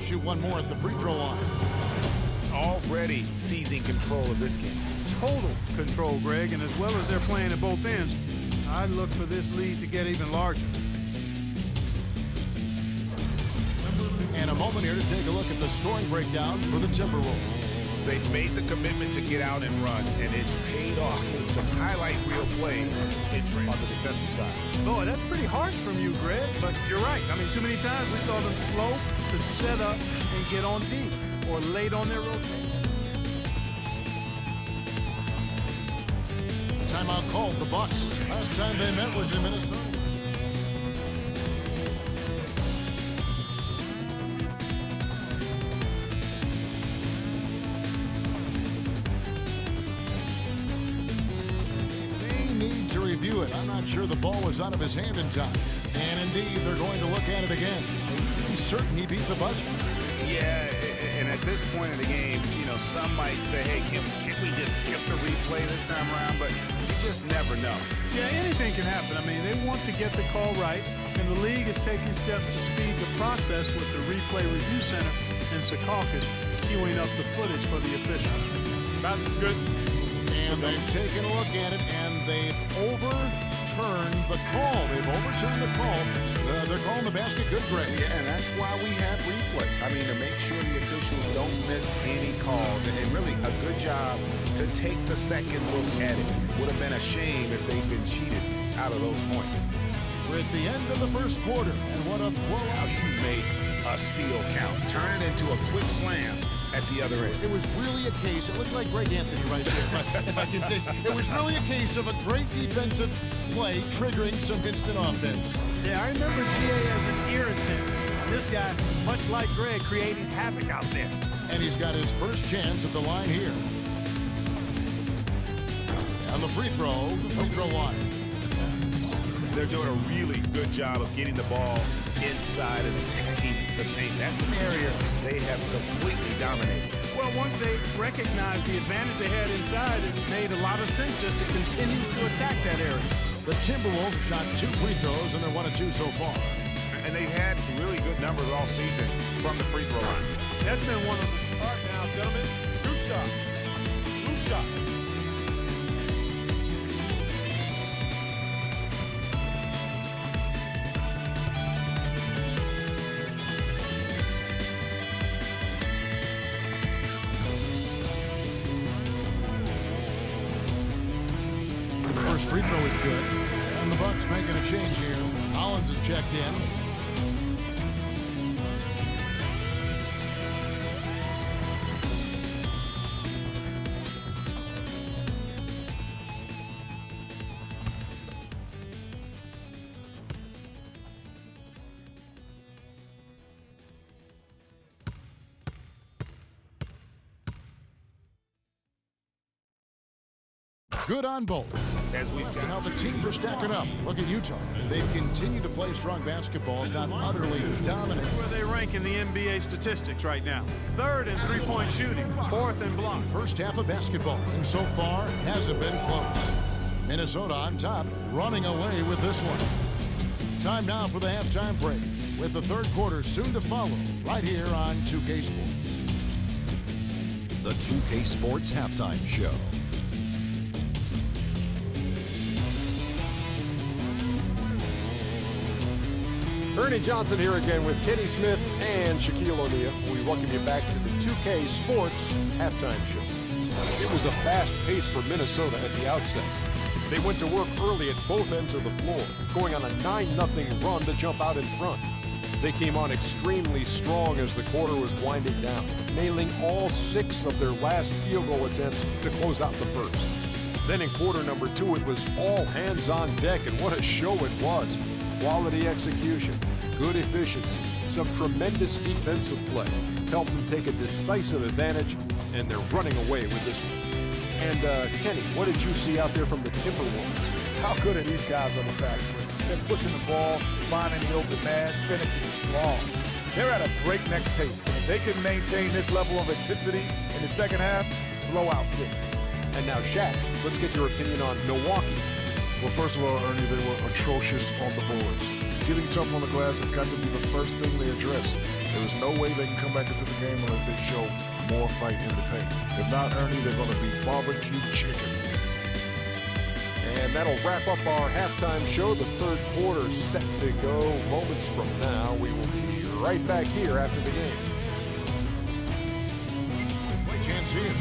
shoot one more at the free throw line. Already seizing control of this game. Total control, Greg, and as well as they're playing at both ends, I'd look for this lead to get even larger. And a moment here to take a look at the scoring breakdown for the Timberwolves. They've made the commitment to get out and run, and it's paid off with some highlight reel plays on the defensive side. Boy, that's pretty harsh from you, Greg, but you're right. I mean, too many times we saw them slow to set up and get on deep or late on their rotation. Timeout called the Bucks. Last time they met was in Minnesota. Review it. I'm not sure the ball was out of his hand in time. And indeed, they're going to look at it again. He's certain he beat the buzzer. Yeah, and at this point in the game, you know, some might say, hey, can't we just skip the replay this time around? But you just never know. Yeah, anything can happen. I mean, they want to get the call right, and the league is taking steps to speed the process with the Replay Review Center and Secaucus queuing up the footage for the officials. That's good. And they've taken a look at it, and they've overturned the call. They've overturned the call. They're calling the basket good, Greg. Yeah, and that's why we have replay. I mean, to make sure the officials don't miss any calls. And really, a good job to take the second look at it. Would have been a shame if they'd been cheated out of those points. We're at the end of the first quarter, and what a blowout. You make a steal count. Turn it into a quick slam at the other end. It was really a case, it looked like Greg Anthony right there, if I can say so. It was really a case of a great defensive play triggering some instant offense. Yeah, I remember GA as an irritant. This guy, much like Greg, creating havoc out there. And he's got his first chance at the line here. On the free throw line. They're doing a really good job of getting the ball inside and attacking the paint. That's an area they have completely dominated. Well, once they recognized the advantage they had inside, it made a lot of sense just to continue to attack that area. The Timberwolves shot 2 free throws, and they're 1 of 2 so far. And they've had really good numbers all season from the free throw line. That's been one of the... All right now, gentlemen, group shot. Group shot. Free throw is good. And the Bucks making a change here. Hollins has checked in. Good on both. As we've got now the teams are stacking up. Look at Utah. They've continued to play strong basketball, not utterly dominant. Where they rank in the NBA statistics right now. 3rd in three-point shooting, 4th in block. First half of basketball, and so far hasn't been close. Minnesota on top, running away with this one. Time now for the halftime break, with the third quarter soon to follow, right here on 2K Sports. The 2K Sports Halftime Show. Ernie Johnson here again with Kenny Smith and Shaquille O'Neal. We welcome you back to the 2K Sports Halftime Show. It was a fast pace for Minnesota at the outset. They went to work early at both ends of the floor, going on a 9-0 run to jump out in front. They came on extremely strong as the quarter was winding down, nailing all 6 of their last field goal attempts to close out the first. Then in quarter number 2, it was all hands on deck, and what a show it was. Quality execution, good efficiency, some tremendous defensive play helped them take a decisive advantage, and they're running away with this one. And Kenny, what did you see out there from the Timberwolves? How good are these guys on the backcourt? They're pushing the ball, finding the open man, finishing strong. They're at a breakneck pace. And if they can maintain this level of intensity in the second half, blowout city. And now, Shaq, let's get your opinion on Milwaukee. Well, first of all, Ernie, they were atrocious on the boards. Getting tough on the glass has got to be the first thing they address. There is no way they can come back into the game unless they show more fight in the paint. If not, Ernie, they're going to be barbecue chicken. And that'll wrap up our halftime show. The third quarter set to go moments from now. We will be right back here after the game. Play chance here.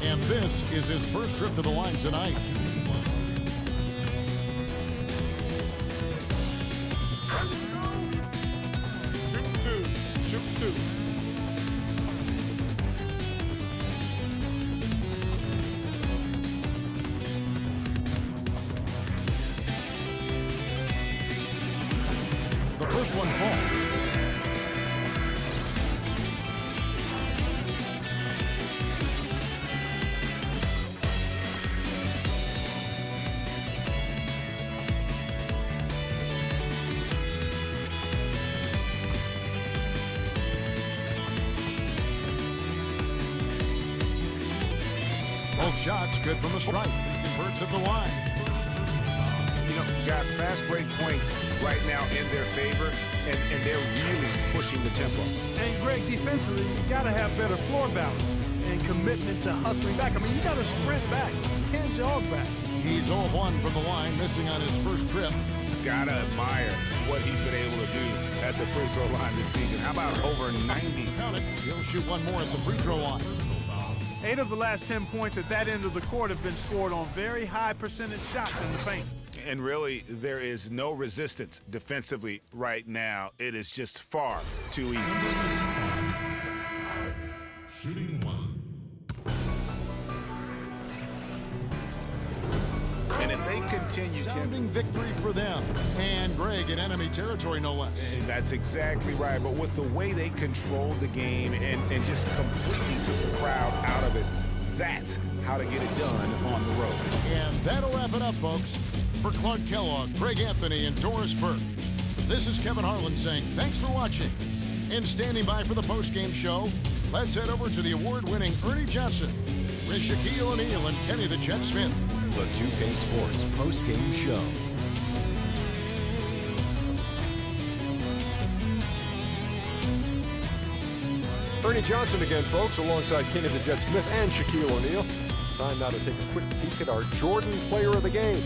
And this is his first trip to the line tonight. Shoot two. The first one falls. Both shots good from the stripe. He converts at the line. You know, guys, fast break points right now in their favor, and they're really pushing the tempo. And Greg, defensively, you got to have better floor balance and commitment to hustling back. I mean, you got to sprint back. You can't jog back. He's 0 of 1 from the line, missing on his first trip. Gotta admire what he's been able to do at the free throw line this season. How about over 90? Count it. He'll shoot one more at the free throw line. 8 of the last 10 points at that end of the court have been scored on very high percentage shots in the paint. And really, there is no resistance defensively right now. It is just far too easy. Shooting one. And if they continue, Sounding victory for them. And Greg in enemy territory, no less. and that's exactly right. But with the way they controlled the game and just completely took the crowd out of it, that's how to get it done on the road. And that'll wrap it up, folks. For Clark Kellogg, Greg Anthony, and Doris Burke, this is Kevin Harlan saying thanks for watching. And standing by for the postgame show, let's head over to the award-winning Ernie Johnson with Shaquille O'Neal and Kenny the Jet Smith. The 2K Sports postgame show. Ernie Johnson again, folks, alongside Kenny the Jet Smith and Shaquille O'Neal. Time now to take a quick peek at our Jordan Player of the Game.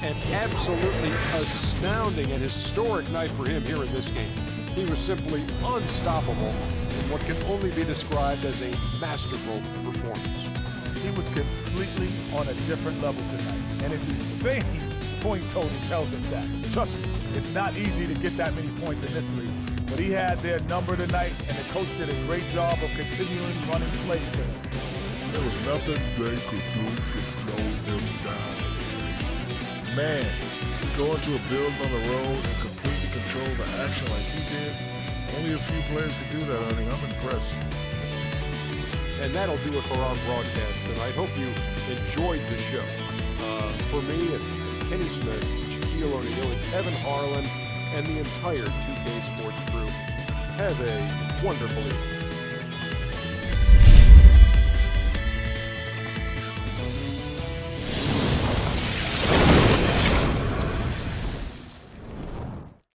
An absolutely astounding and historic night for him here in this game. He was simply unstoppable in what can only be described as a masterful performance. He was completely on a different level tonight. And it's insane point total tells us that. Trust me, it's not easy to get that many points in this league. But he had their number tonight, and the coach did a great job of continuing running plays for him. There was nothing they could do to slow him down. Man, go into a building on the road and completely control the action like he did. Only a few players could do that, Ernie. I'm impressed. And that'll do it for our broadcast tonight. Hope you enjoyed the show. For me and Kenny Smith, Shaquille O'Neal, and Kevin Harlan, and the entire 2K Sports crew, have a wonderful evening.